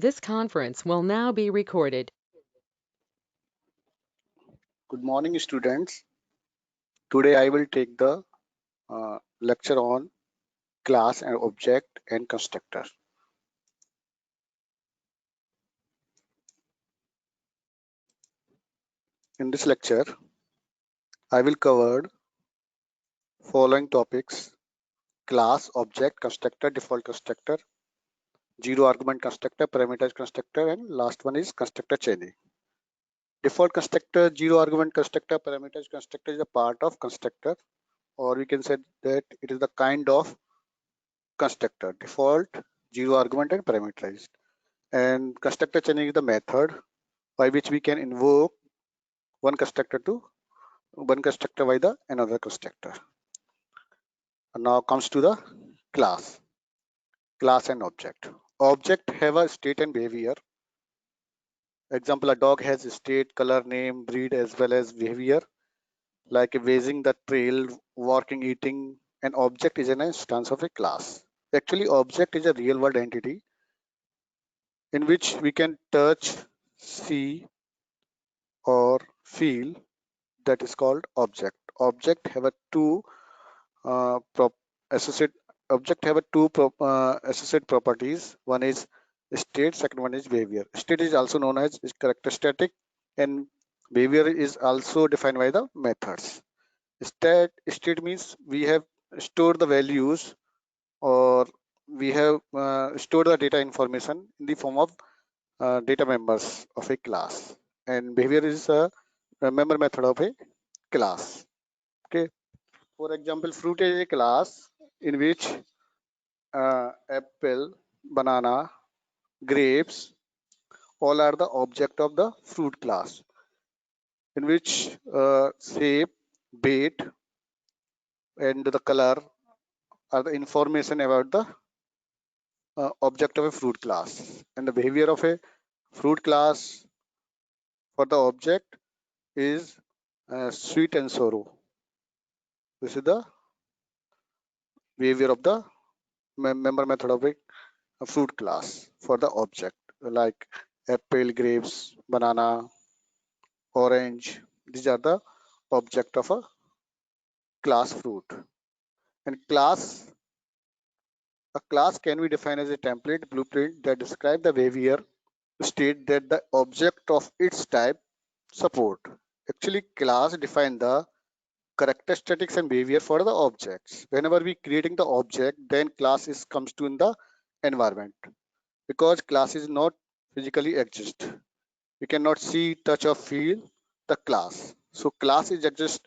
This conference will now be recorded. Good morning, students. Today I will take the lecture on class and object and constructor. In this lecture, I will cover following topics: class, object, constructor, default constructor, zero argument constructor, parameterized constructor, and last one is constructor chaining. Default constructor, zero argument constructor, parameterized constructor is a part of constructor, or we can say that it is the kind of constructor: default, zero argument, and parameterized. And constructor chaining is the method by which we can invoke one constructor by the another constructor. And now comes to the class and object. Object have a state and behavior. Example, a dog has state, color, name, breed, as well as behavior, like wazing the trail, walking, eating. An object is an instance of a class. Actually, object is a real world entity in which we can touch, see, or feel. That is called object. Object have a two associate object have a two associate properties. One is state, second one is behavior. State is also known as characteristic, and behavior is also defined by the methods. State means we have stored the values, or we have stored the data information in the form of data members of a class, and behavior is a member method of a class. Okay. For example, fruit is a class in which apple, banana, grapes, all are the object of the fruit class, in which shape, weight, and the color are the information about the object of a fruit class. And the behavior of a fruit class for the object is sweet and sorrow. This is the behavior of the member method of a fruit class for the object, like apple, grapes, banana, orange. These are the object of a class fruit. And a class can be defined as a template blueprint that describe the behavior state that the object of its type support. Actually, class define the characteristics and behavior for the objects. Whenever we creating the object, then class is comes to in the environment, because class is not physically exist. We cannot see, touch, or feel the class. So class is exist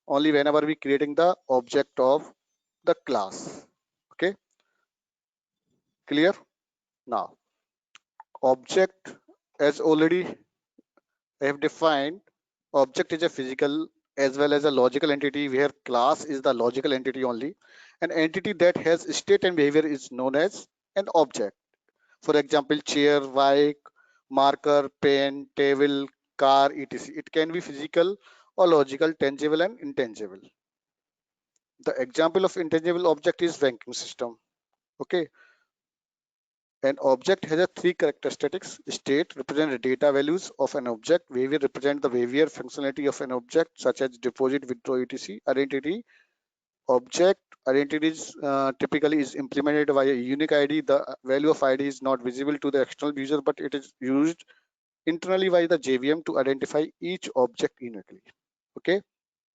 only whenever we creating the object of the class. Okay, clear? Now, object, as already I have defined, object is a physical as well as a logical entity, where class is the logical entity only. An entity that has state and behavior is known as an object. For example, chair, bike, marker, pen, table, car, etc. It can be physical or logical, tangible and intangible. The example of intangible object is banking system. Okay, an object has a three characteristics: state represent the data values of an object, behavior represent the behavior functionality of an object such as deposit, withdraw, etc. Identity, object identity is typically is implemented by a unique ID. The value of ID is not visible to the external user, but it is used internally by the JVM to identify each object uniquely. Okay,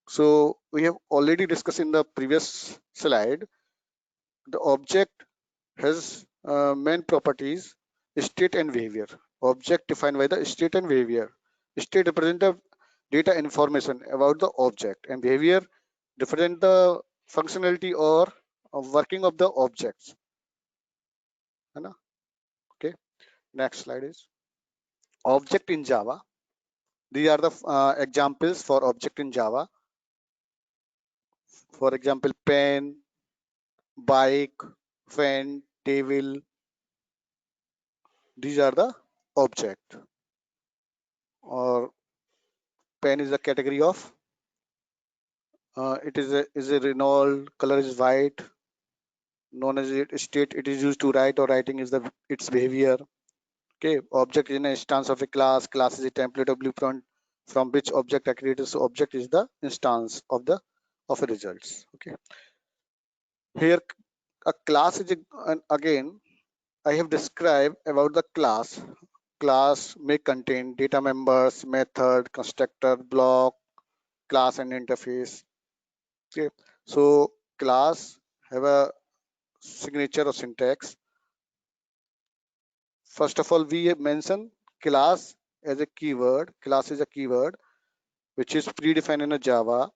so we have already discussed in the previous slide. The object has main properties: state and behavior. Object defined by the state and behavior. State represent the data information about the object, and behavior represent the functionality or working of the objects. Okay, next slide is object in Java. These are the examples for object in Java. For example, pen, bike, fan, table. These are the object. Or pen is a category of it is a Renault, color is white, known as it state it is used to write, or writing is the its behavior. Okay, object is an instance of a class. Class is a template or blueprint from which object are created. So object is the instance of a results. Okay, here a class is and again I have described about the class. Class may contain data members, method, constructor, block, class, and interface. Okay, so class have a signature or syntax. First of all, we have mentioned class as a keyword. Class is a keyword which is predefined in a Java.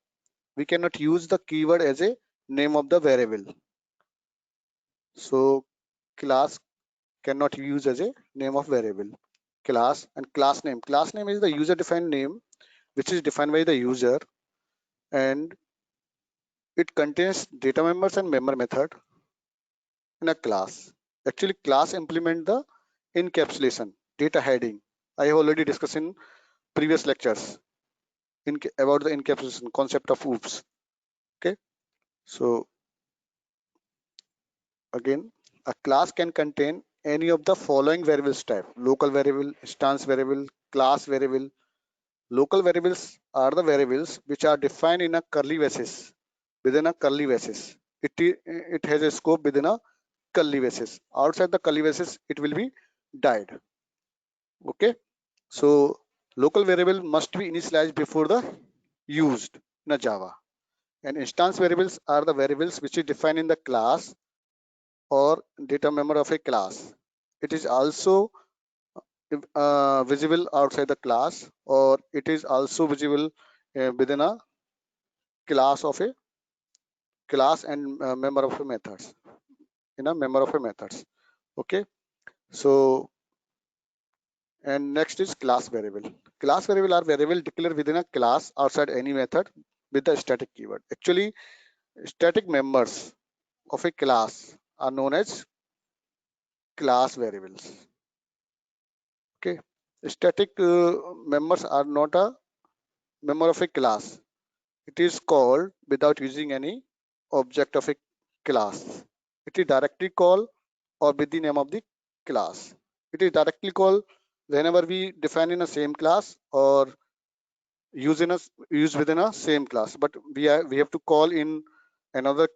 We cannot use the keyword as a name of the variable. So class cannot use as a name of variable. Class and class name. Class name is the user defined name which is defined by the user, and it contains data members and member method in a class. Actually, class implement the encapsulation, data hiding. I have already discussed in previous lectures about the encapsulation concept of OOPS. Okay, so again, a class can contain any of the following variables type: local variable, instance variable, class variable. Local variables are the variables which are defined in a curly braces, within a curly braces. It has a scope within a curly braces. Outside the curly braces, it will be died. Okay, so local variable must be initialized before the used in a Java. And instance variables are the variables which is defined in the class or data member of a class. It is also visible outside the class, or it is also visible within a class of a class and member of a methods in a member of a methods. Okay, so and next is class variable. Class variable are variable declared within a class outside any method with the static keyword. Actually, static members of a class are known as class variables. Okay, static members are not a member of a class. It is called without using any object of a class. It is directly called or with the name of the class. It is directly called whenever we define in a same class or use within a same class. But we have to call in another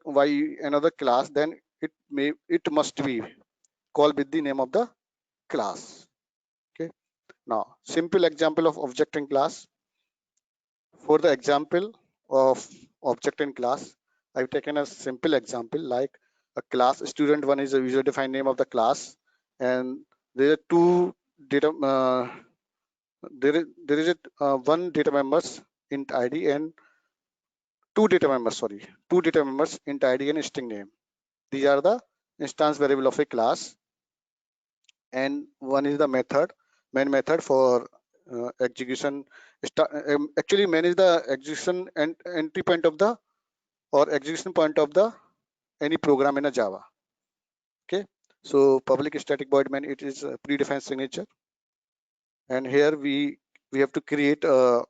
class, then it must be called with the name of the class. Okay. Now, simple example of object and class. For the example of object and class, I've taken a simple example like a class student1 is a user defined name of the class, and there are two data there is one data members int id and two data members int id and string name. These are the instance variable of a class, and one is the main method for execution. Actually, main is the execution and entry point of the or execution point of the any program in a Java. Okay, so public static void main, it is a predefined signature, and here we have to create a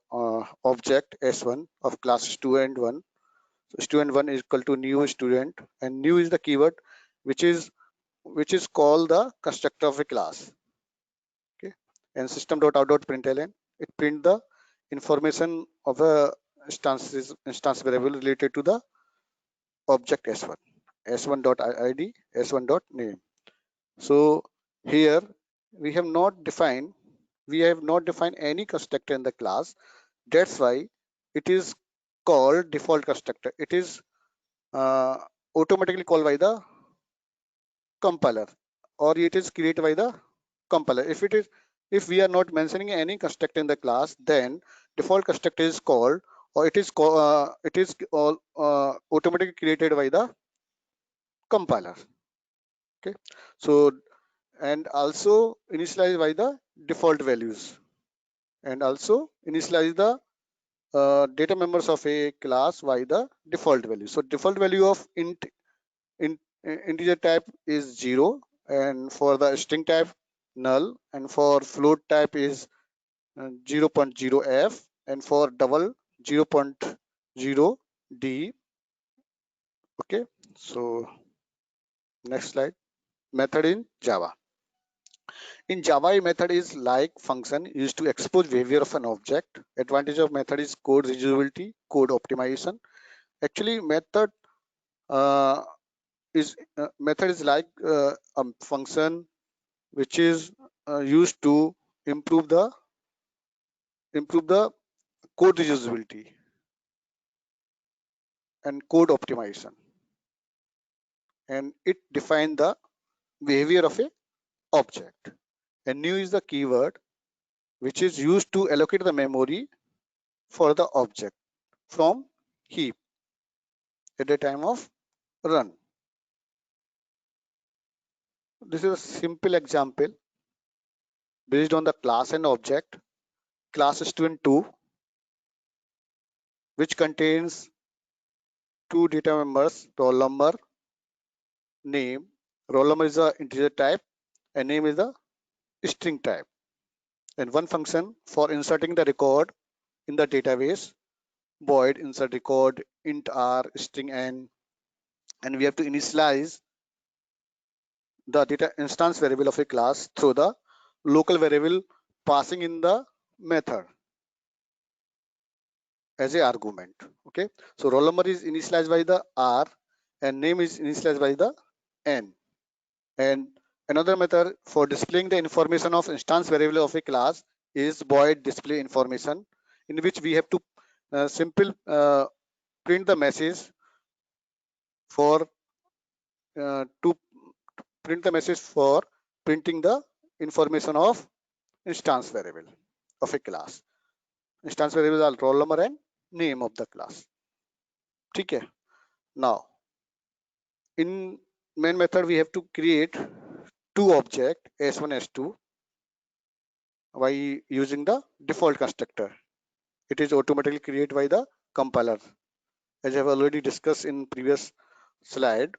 object s1 of class student1. So student1 is equal to new student, and new is the keyword which is called the constructor of a class. Okay, and system.out.println, it print the information of a instance variable related to the object s1, s1.id, s1.name. So here we have not defined any constructor in the class. That's why it is called default constructor. It is uh, automatically called by the compiler, or it is created by the compiler. If we are not mentioning any constructor in the class, then default constructor is called, or it is all automatically created by the compiler. Okay, so and also initialized by the default values, and also initialize the data members of a class by the default value. So default value of integer type is 0, and for the string type null, and for float type is 0.0f, and for double 0.0 d. Okay, so next slide. Method in Java. In Java, a method is like function used to expose behavior of an object. Advantage of method is code reusability, code optimization. Actually, uh, method is like a function which is used to improve the code reusability and code optimization, and it defines the behavior of a object. And new is the keyword which is used to allocate the memory for the object from heap at the time of run. This is a simple example based on the class and object. Class student2, which contains two data members, roll number, name. Roll number is the integer type and name is the string type. And one function for inserting the record in the database, void insert record int r string n, and we have to initialize the data instance variable of a class through the local variable passing in the method as a argument. Okay, so roll number is initialized by the r and name is initialized by the n. And another method for displaying the information of instance variable of a class is void display information, in which we have to simple print the message for to print the message for printing the information of instance variable of a class. Instance variables are roll number and name of the class. Okay. Now in main method we have to create two objects s1 s2 by using the default constructor. It is automatically created by the compiler. As I have already discussed in previous slide,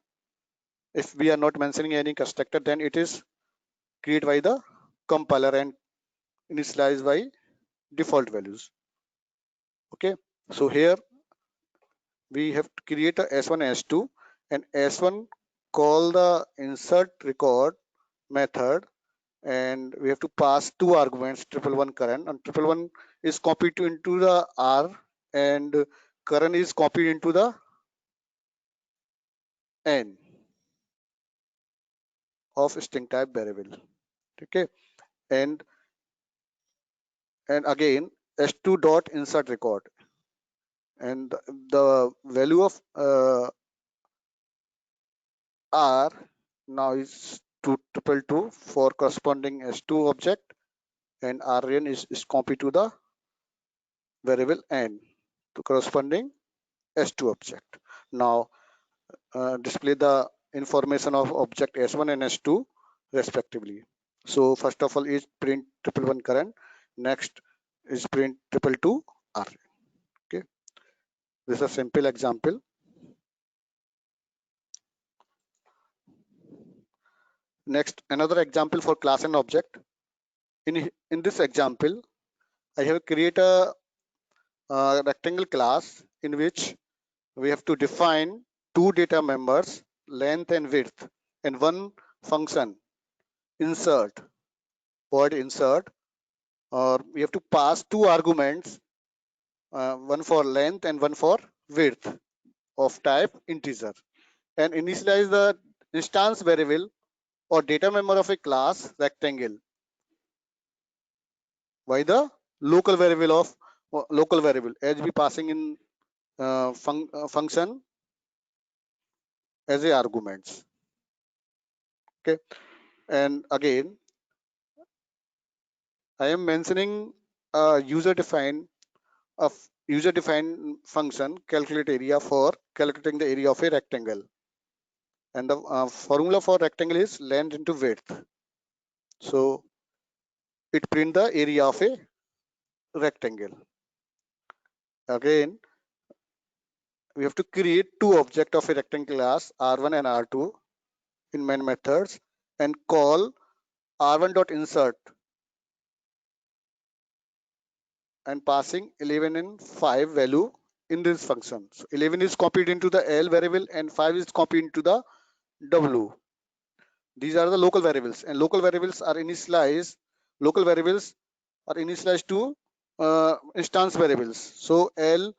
if we are not mentioning any constructor, then it is created by the compiler and initialized by default values. Okay, so here we have to create a s1 s2 and s1 call the insert record method, and we have to pass two arguments, 111 current, and 111 is copied into the r and current is copied into the n of string type variable. Okay, and again s2 dot insert record, and the value of r now is 222 for corresponding s2 object, and rn is copied to the variable n to corresponding s2 object. Now display the information of object s1 and s2 respectively. So first of all is print 111 current, next is print 222 r. Okay, this is a simple example. Next, another example for class and object. In this example, I have created a rectangle class in which we have to define two data members, length and width, and one function insert, void insert, or we have to pass two arguments, one for length and one for width of type integer, and initialize the instance variable or data member of a class rectangle by the local variable of local variable as we passing in function as a arguments. Okay, and again I am mentioning a user-defined function calculate area for calculating the area of a rectangle, and the formula for rectangle is length into width. So it print the area of a rectangle. Again, we have to create two objects of a rectangle class r1 and r2 in main methods and call r1.insert and passing 11 and 5 value in this function. So 11 is copied into the L variable and 5 is copied into the W. These are the local variables, and local variables are initialized. Local variables are initialized to instance variables. So L,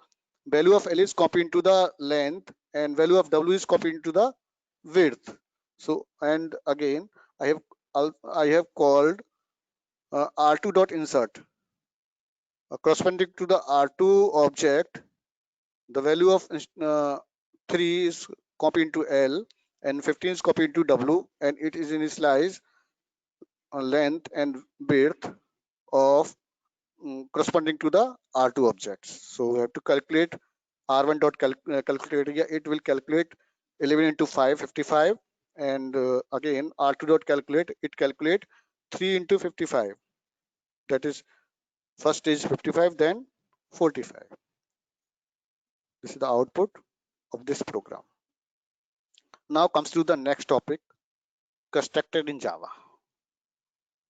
value of L is copied into the length, and value of W is copied into the width. So, and again, I have I have called R2 dot insert corresponding to the R2 object. The value of 3 is copied into L, and 15 is copied into W, and it is initialized length and width of corresponding to the R2 objects. So we have to calculate R1 dot calculate. It will calculate 11 into 5, 55, and again R2 dot calculate. It calculate 3 into 55. That is, first is 55, then 45. This is the output of this program. Now comes to the next topic: constructor in Java.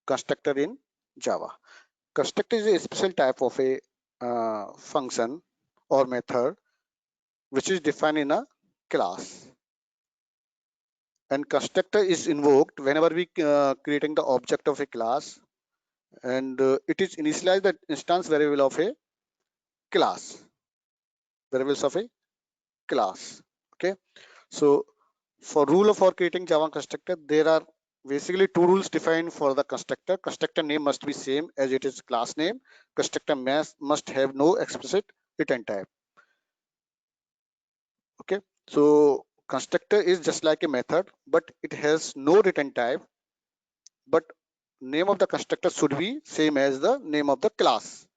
Constructor in Java. Constructor is a special type of a function or method which is defined in a class. And constructor is invoked whenever we creating the object of a class, and it is initialized the instance variable of a class. Variables of a class. Okay. So for rule for creating Java constructor, there are basically two rules defined for the constructor. Constructor name must be same as it is class name. Constructor must have no explicit return type. Okay, so constructor is just like a method, but it has no return type, but name of the constructor should be same as the name of the class.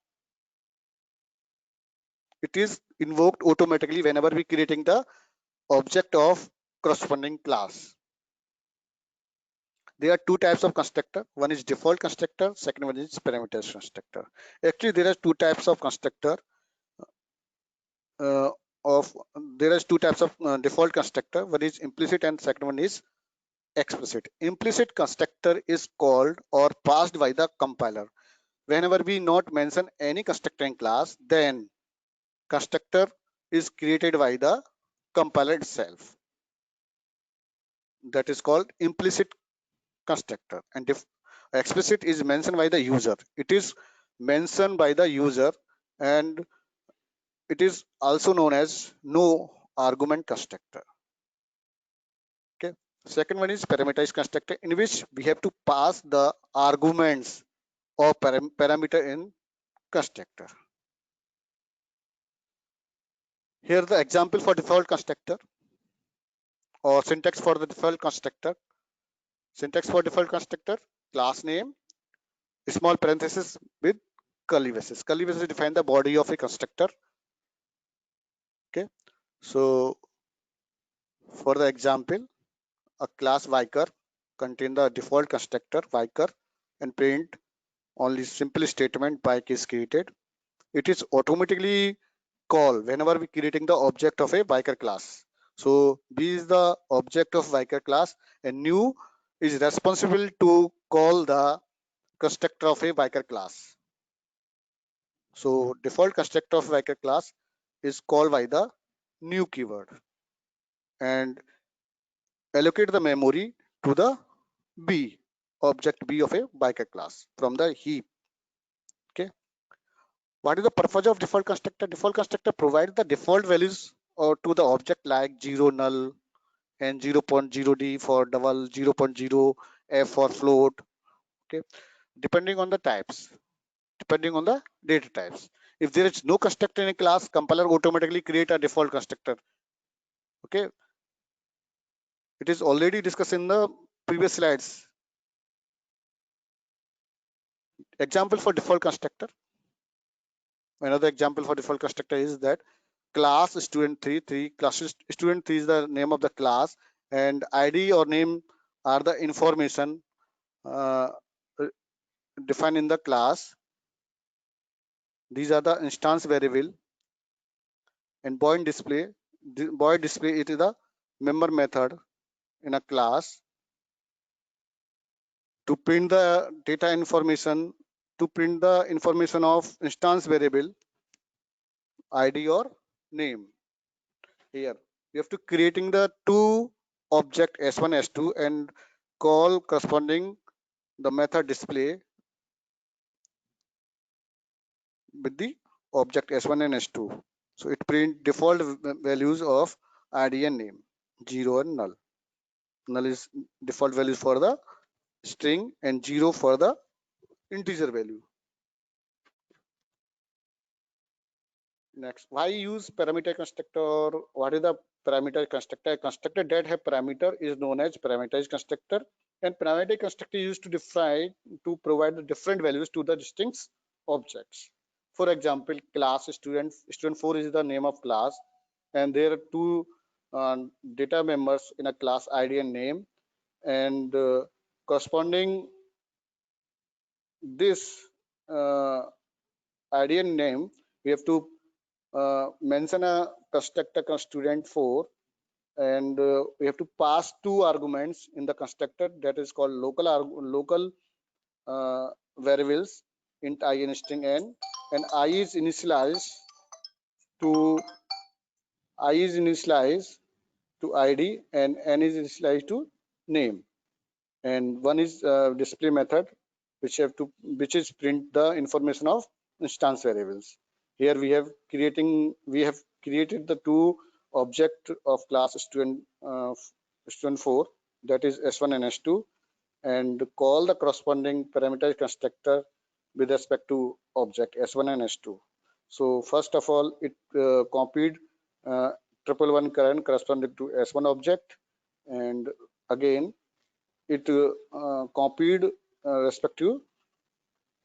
It is invoked automatically whenever we creating the object of corresponding class. There are two types of constructor. One is default constructor, second one is parameter constructor. Actually, there are two types of constructor. Uh, there is two types of default constructor. One is implicit and second one is explicit. Implicit constructor is called or passed by the compiler. Whenever we not mention any constructor in class, then constructor is created by the compiler itself. That is called implicit constructor. And if explicit is mentioned by the user, it is mentioned by the user, and it is also known as no argument constructor. Okay. Second one is parameterized constructor, in which we have to pass the arguments or parameter in constructor. Here the example for default constructor or syntax for the default constructor. Syntax for default constructor: class name, small parenthesis with curly braces. Curly braces define the body of a constructor. Okay, so for the example, a class Viker contain the default constructor Viker and print only simple statement bike is created. It is automatically call whenever we creating the object of a biker class. So B is the object of biker class, and new is responsible to call the constructor of a biker class. So default constructor of biker class is called by the new keyword and allocate the memory to the B, object B of a biker class from the heap. Okay. What is the purpose of default constructor? Default constructor provides the default values to the object like 0 null and 0.0d for double, 0.0 f for float. Okay, depending on the types, depending on the data types. If there is no constructor in a class, compiler automatically create a default constructor. Okay, it is already discussed in the previous slides. Example for default constructor. Another example for default constructor is that class student3 class student3 is the name of the class, and id or name are the information defined in the class. These are the instance variable, and void display it is the member method in a class to print the data information, to print the information of instance variable id or name. Here we have to creating the two object s1 s2, and call corresponding the method display with the object S1 and S2. So it print default values of ID and name, 0 and null. Null is default values for the string and 0 for the integer value. Next, why use parameter constructor? What is the parameter constructor? A constructor that have parameter is known as parameterized constructor, and parameter constructor used to define to provide the different values to the distinct objects. For example, class student 4 is the name of class, and there are two data members in a class ID and name, and corresponding this uh, ID and name, we have to mention a constructor student 4, and we have to pass two arguments in the constructor that is called local variables int I and string n, and to I is initialized to ID and n is initialized to name, and one is display method which is print the information of instance variables. Here we have created the two object of class student 4, that is S1 and S2, and call the corresponding parameter constructor with respect to object S1 and S2. So first of all, it copied uh, 111 current corresponding to S1 object, and again it copied respective,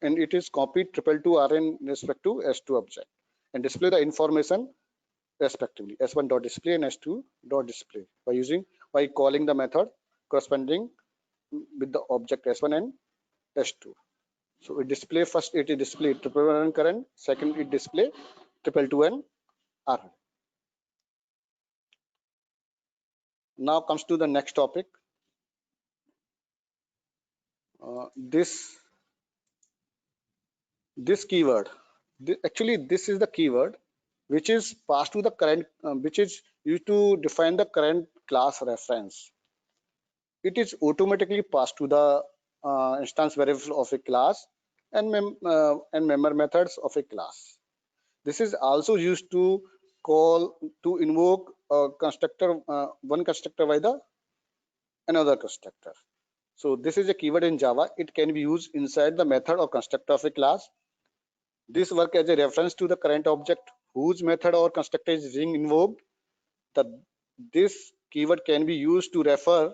and it is copied 222 rn respect to S2 object, and display the information respectively S1 dot display and S2 dot display by calling the method corresponding with the object S1 and S2. So it display first, it is display 111 current, second it display 222 and rn. Now comes to the next topic. This keyword, actually this is the keyword which is passed to the current, which is used to define the current class reference. It is automatically passed to the instance variables of a class and member methods of a class. This is also used to invoke a constructor, one constructor by the another constructor. So this is a keyword in Java. It can be used inside the method or constructor of a class. This work as a reference to the current object whose method or constructor is being invoked. This keyword can be used to refer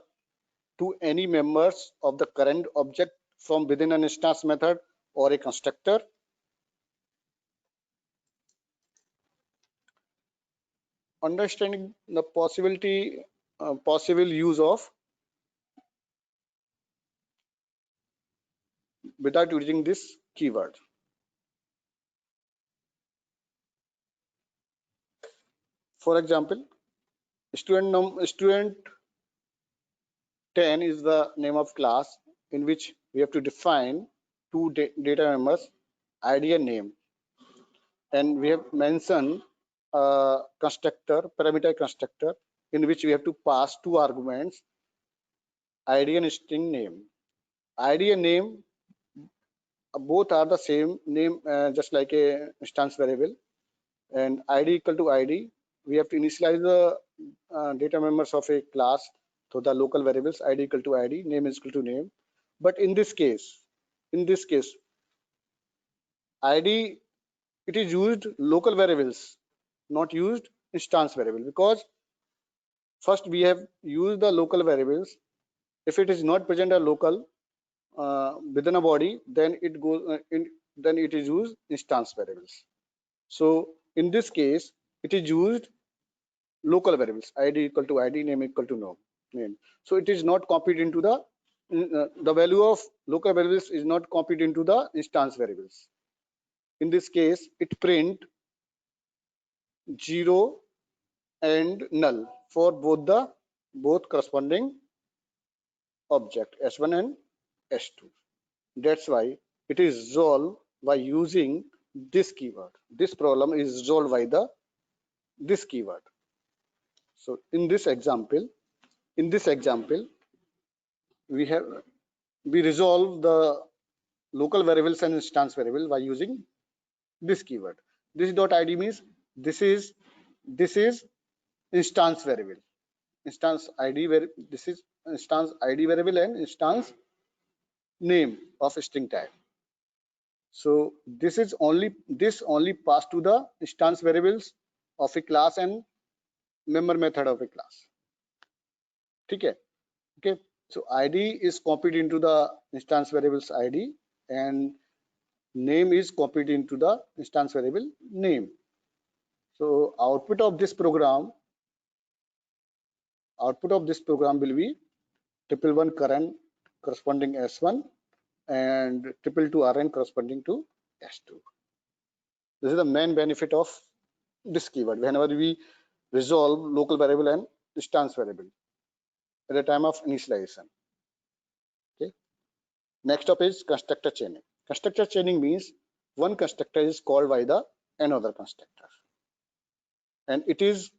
to any members of the current object from within an instance method or a constructor. Understanding the possible use of without using this keyword. For example, student 10 is the name of class in which we have to define two data members, ID and name, and we have mentioned a constructor, parameter constructor, in which we have to pass two arguments, ID and string name. ID and name both are the same name, just like a instance variable, and ID equal to ID. We have to initialize the data members of a class to the local variables, ID equal to ID, name is equal to name. But in this case, ID, it is used local variables, not used instance variable, because first we have used the local variables. If it is not present a local within a body, then then it is used instance variables. So in this case, it is used local variables, ID equal to ID, name equal to name. So it is not copied into the value of local variables is not copied into the instance variables. In this case, it print 0 and null for both corresponding object S1 and S2. That's why it is resolved by using this keyword. This problem is resolved by this keyword. So in this example, we resolve the local variables and instance variable by using this keyword. This dot id means this is instance variable. Instance id where this is instance id variable and instance name of string type. So this only pass to the instance variables of a class and member method of a class. Okay. So id is copied into the instance variables id and name is copied into the instance variable name. So output of this program will be triple one current corresponding S1 and triple two RN corresponding to S2. This is the main benefit of this keyword whenever we resolve local variable and instance variable at the time of initialization. Okay. Next up is constructor chaining. Constructor chaining means one constructor is called by the another constructor, and it is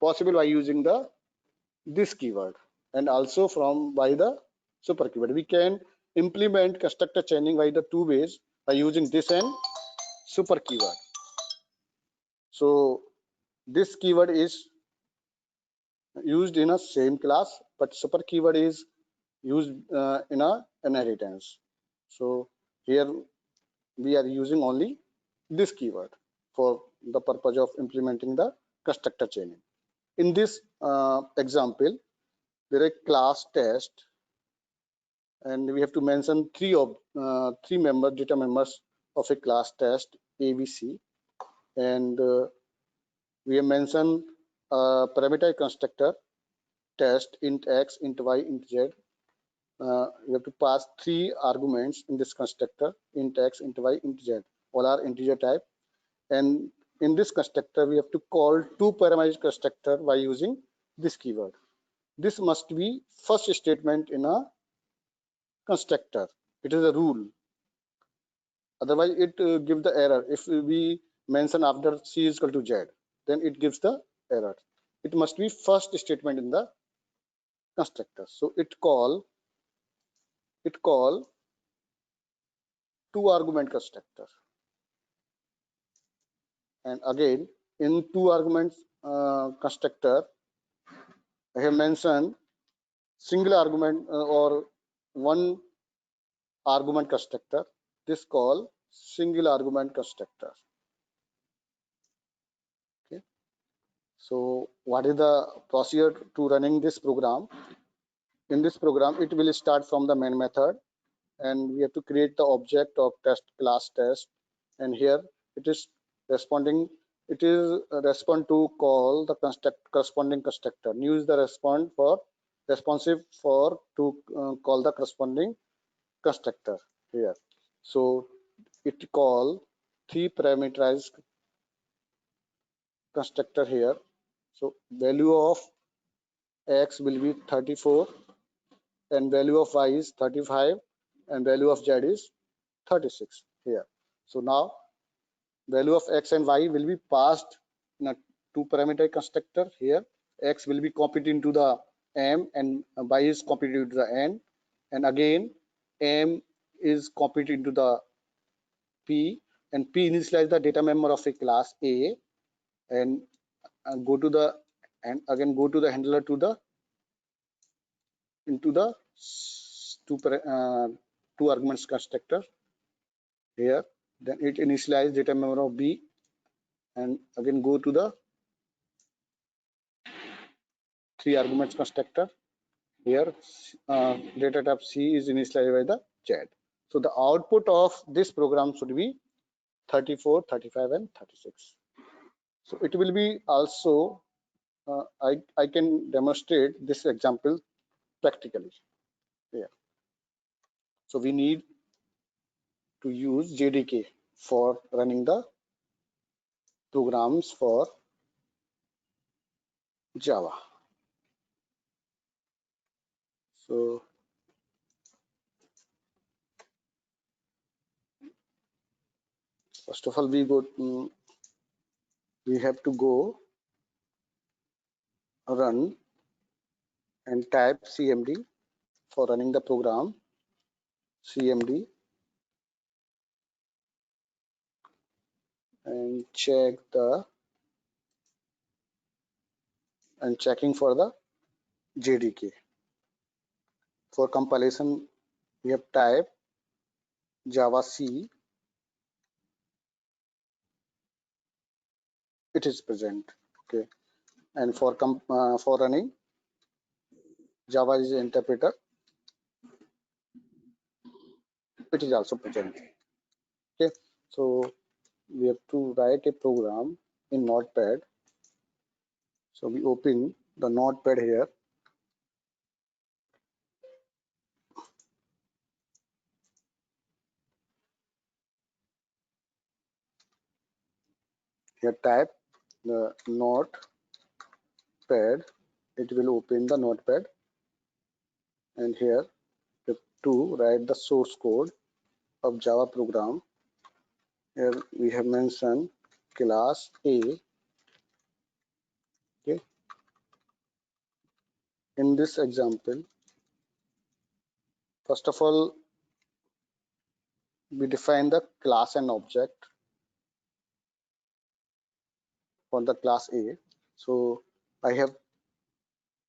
possible by using this keyword and also by the super keyword. We can implement constructor chaining by the two ways, by using this and super keyword. So this keyword is used in a same class, but super keyword is used in a inheritance. So here we are using only this keyword for the purpose of implementing the constructor chaining. In this example, there is a class test, and we have to mention three data members of a class test ABC, and we have mentioned parameter constructor test int x, int y, int z. We have to pass three arguments in this constructor: int x, int y, int z. All are integer type, and in this constructor we have to call two parameter constructor by using this keyword. This must be first statement in a constructor. It is a rule. Otherwise, it gives the error. If we mention after c is equal to z, then it gives the error. It must be first statement in the constructor. So it call two argument constructor, and again in two arguments constructor, I have mentioned single argument or one argument constructor. This call single argument constructor. Okay. So what is the procedure to running this program? In this program, it will start from the main method, and we have to create the object of test class test, and here it is responding. It is respond to call the corresponding constructor. Use the responsive for to call the corresponding constructor here. So it call three parameterized constructor here. So value of x will be 34, and value of y is 35, and value of z is 36 here. So now value of x and y will be passed in a two parameter constructor. Here x will be copied into the m and y is copied into the n, and again m is copied into the p, and p initialize the data member of a class A, and go to the handler to the into the two arguments constructor here. Then it initialize data member of B, and again go to the three arguments constructor here. Data type C is initialized by the Z. So the output of this program should be 34, 35, and 36. So it will be also I can demonstrate this example practically here. So we need to use JDK for running the programs for Java. So first of all, we have to go run and type cmd for running the program. Cmd and checking for the JDK. For compilation, we have type Java C. It is present. Okay, and for running, Java is interpreter. It is also present. Okay, so we have to write a program in Notepad. So we open the Notepad here. Here type the Notepad. It will open the Notepad, and here we have to write the source code of Java program. Here we have mentioned class A. Okay. In this example, first of all, we define the class and object for the class A. So I have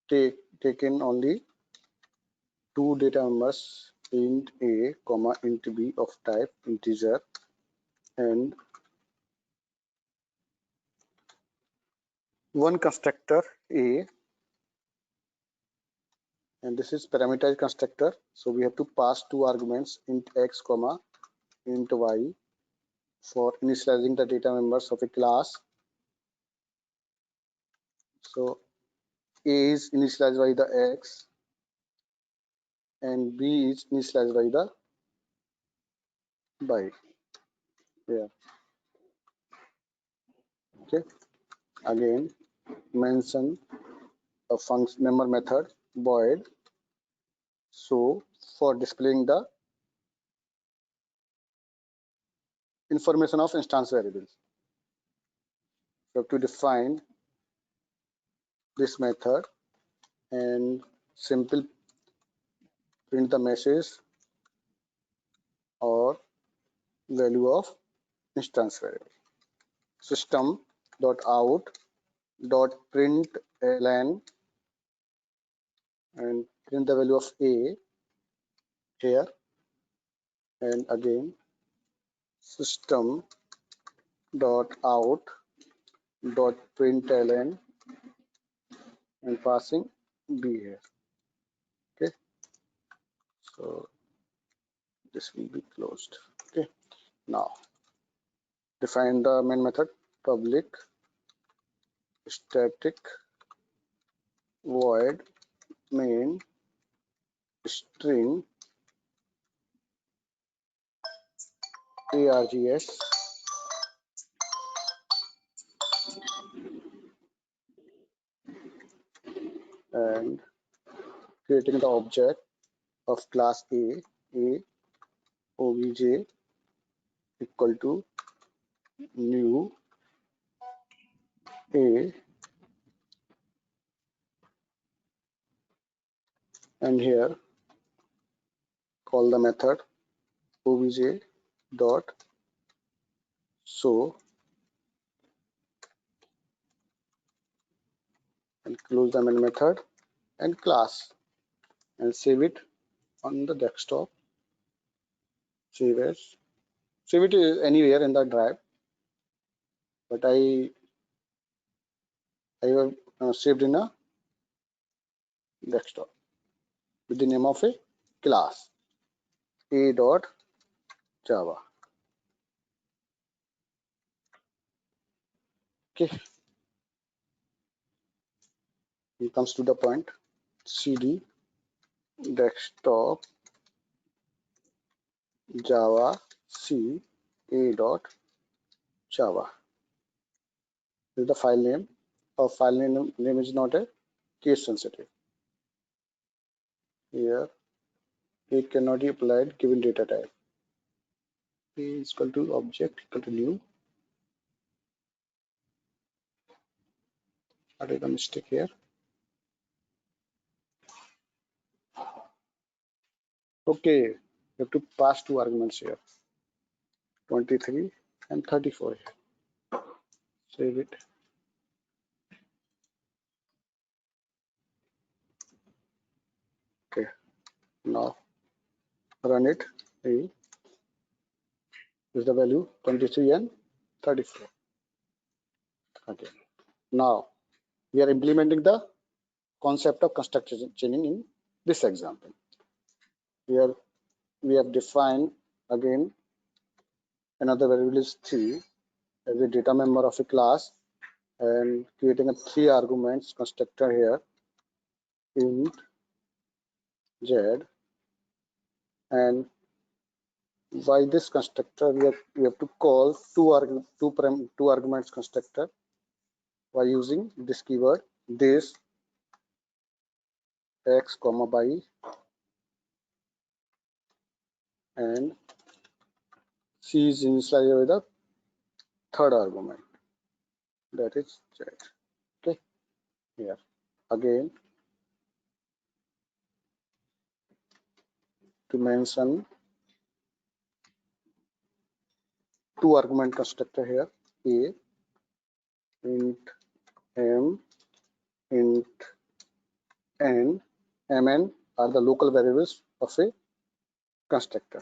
taken only two data members, int A, comma int B of type integer, and one constructor A, and this is parameterized constructor. So we have to pass two arguments, int x, comma int y, for initializing the data members of a class. So A is initialized by the x and B is initialized by the by. Yeah. Okay. Again, mention a function member method void so for displaying the information of instance variables. You have to define this method and simple print the message or value of instance variable. System dot out dot println and print the value of a here, and again system dot out dot println and passing b here. Okay, so this will be closed. Okay, now define the main method public static void main string args and creating the object of class a obj equal to new a, and here call the method obj dot show and close the main method and class and save it on the desktop. Save as, save it anywhere in the drive, but I have saved in a desktop with the name of a class a dot java. Okay, it comes to the point. Cd desktop java c a dot java is the file name. Our file name is not a case sensitive. Here it cannot be applied given data type. A is equal to object equal to new. What is the mistake here? Okay, you have to pass two arguments here, 23 and 34 here. Save it. Okay, now run it. Is the value 23 and 34. Okay, now we are implementing the concept of constructor chaining in this example. Here we have defined again another variable is 3 as a data member of a class and creating a 3 arguments constructor here, int z, and by this constructor we have to call two arguments constructor by using this keyword this x comma y and c is initialized with the third argument, that is z. Okay, here again to mention two argument constructor here, a int m int n, mn are the local variables of a constructor,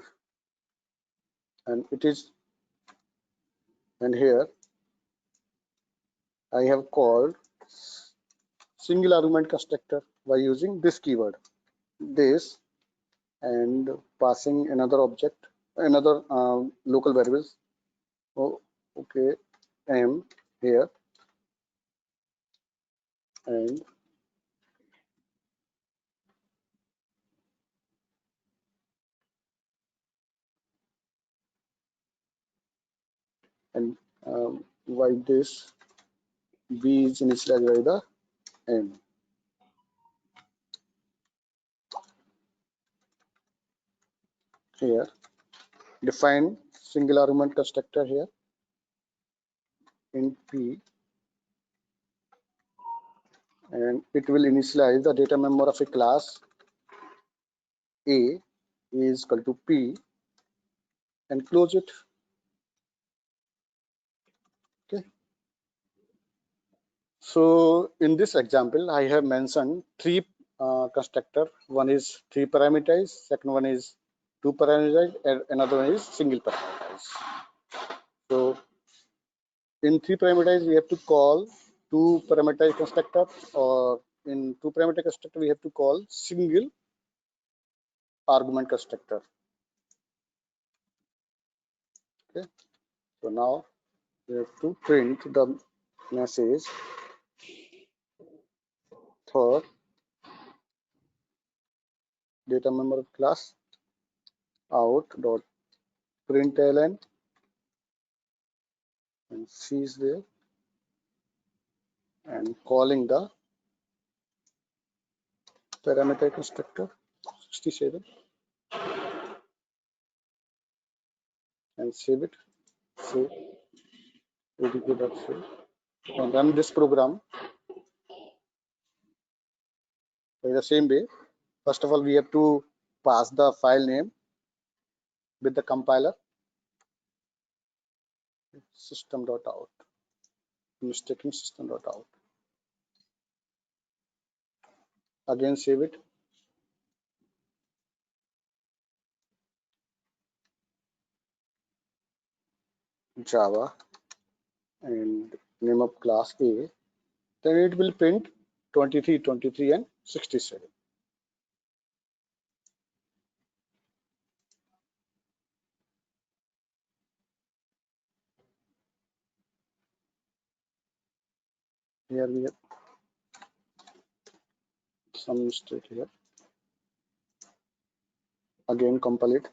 and it is, and here I have called single argument constructor by using this keyword this and passing another object, another local variables. Oh, okay, m here and and why this b is initialized by the m. Here define single argument constructor here in p, and it will initialize the data member of a class a is equal to p and close it. Okay, so in this example I have mentioned three constructor. One is three parameterized, second one is two parameterized, and another one is single parameterized. So in three parameterized we have to call two parameterized constructor, or in two parameter constructor we have to call single argument constructor. Okay, so now we have to print the message for data member of class out dot println, and C is there, and calling the parameter constructor 67 and save it. Save adk.save and run this program by the same way. First of all, we have to pass the file name with the compiler system.out. Mistaking system.out. Again, save it. Java and name of class A. Then it will print 23, 23, and 67. Here we have some mistake here. Again, compile it.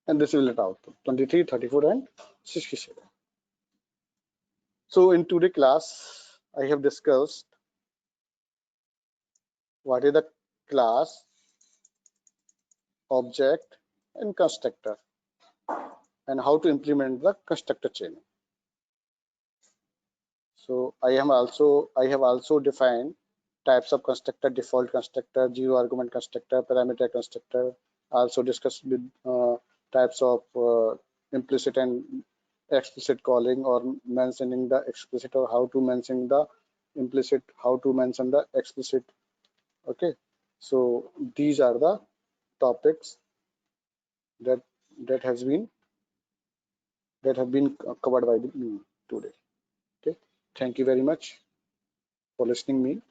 And this will let output 23, 34, and 67. So in today's class, I have discussed what is the class, object, and constructor, and how to implement the constructor chain. So I have also defined types of constructor, default constructor, zero argument constructor, parameter constructor. Also discuss with types of implicit and explicit calling, or mentioning the explicit, or how to mention the implicit, how to mention the explicit. Okay, so these are the topics that that has been that have been covered by me today. Okay, thank you very much for listening me.